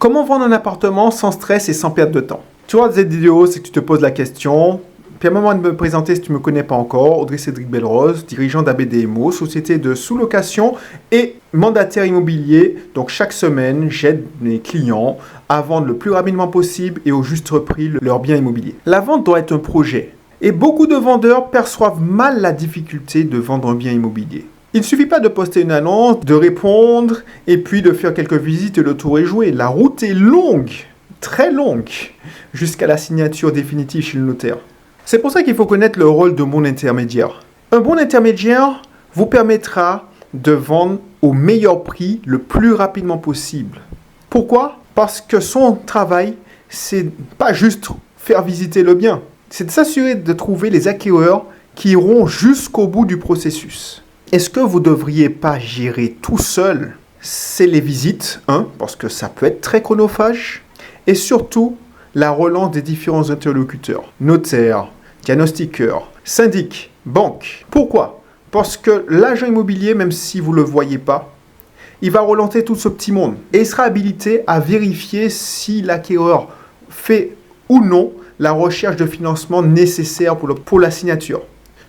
Comment vendre un appartement sans stress et sans perdre de temps? Tu vois cette vidéo, c'est que tu te poses la question. Permets-moi de me présenter si tu ne me connais pas encore. Audrey Cédric Belrose, dirigeant d'ABDMO, société de sous-location et mandataire immobilier. Donc chaque semaine, j'aide mes clients à vendre le plus rapidement possible et au juste prix leur bien immobilier. La vente doit être un projet. Et beaucoup de vendeurs perçoivent mal la difficulté de vendre un bien immobilier. Il ne suffit pas de poster une annonce, de répondre et puis de faire quelques visites et le tour est joué. La route est longue, très longue, jusqu'à la signature définitive chez le notaire. C'est pour ça qu'il faut connaître le rôle de bon intermédiaire. Un bon intermédiaire vous permettra de vendre au meilleur prix le plus rapidement possible. Pourquoi? Parce que son travail, c'est pas juste faire visiter le bien, c'est de s'assurer de trouver les acquéreurs qui iront jusqu'au bout du processus. Est-ce que vous ne devriez pas gérer tout seul? C'est les visites, parce que ça peut être très chronophage, et surtout la relance des différents interlocuteurs, notaires, diagnostiqueurs, syndics, banques. Pourquoi? Parce que l'agent immobilier, même si vous ne le voyez pas, il va relancer tout ce petit monde et il sera habilité à vérifier si l'acquéreur fait ou non la recherche de financement nécessaire pour la signature.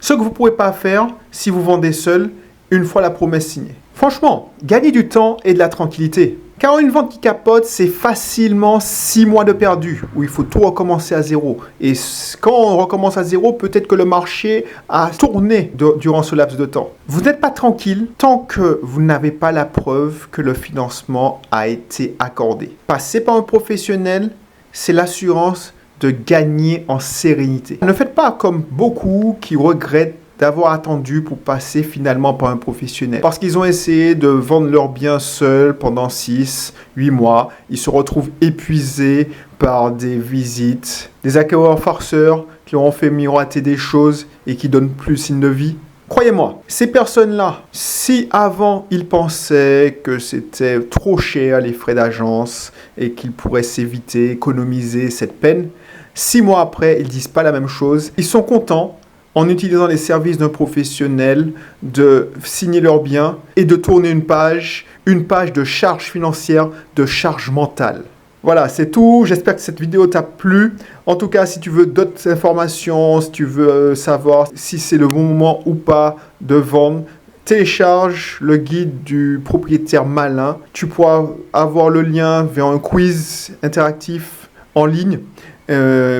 Ce que vous ne pourrez pas faire si vous vendez seul une fois la promesse signée. Franchement, gagnez du temps et de la tranquillité. Car une vente qui capote, c'est facilement 6 mois de perdu, où il faut tout recommencer à zéro. Et quand on recommence à zéro, peut-être que le marché a tourné durant ce laps de temps. Vous n'êtes pas tranquille tant que vous n'avez pas la preuve que le financement a été accordé. Passer par un professionnel, c'est l'assurance de gagner en sérénité. Ne faites pas comme beaucoup qui regrettent d'avoir attendu pour passer finalement par un professionnel. Parce qu'ils ont essayé de vendre leurs biens seuls pendant 6-8 mois. Ils se retrouvent épuisés par des visites, des acquéreurs farceurs qui leur ont fait miroiter des choses et qui donnent plus signe de vie. Croyez-moi, ces personnes-là, si avant ils pensaient que c'était trop cher les frais d'agence et qu'ils pourraient s'éviter, économiser cette peine, 6 mois après, ils ne disent pas la même chose. Ils sont contents, en utilisant les services d'un professionnel, de signer leurs biens et de tourner une page de charge financière, de charge mentale. Voilà, c'est tout. J'espère que cette vidéo t'a plu. En tout cas, si tu veux d'autres informations, si tu veux savoir si c'est le bon moment ou pas de vendre, télécharge le guide du propriétaire malin. Tu pourras avoir le lien vers un quiz interactif en ligne.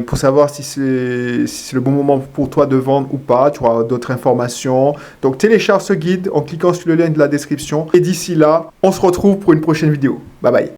Pour savoir si c'est le bon moment pour toi de vendre ou pas. Tu auras d'autres informations. Donc télécharge ce guide en cliquant sur le lien de la description. Et d'ici là, on se retrouve pour une prochaine vidéo. Bye bye.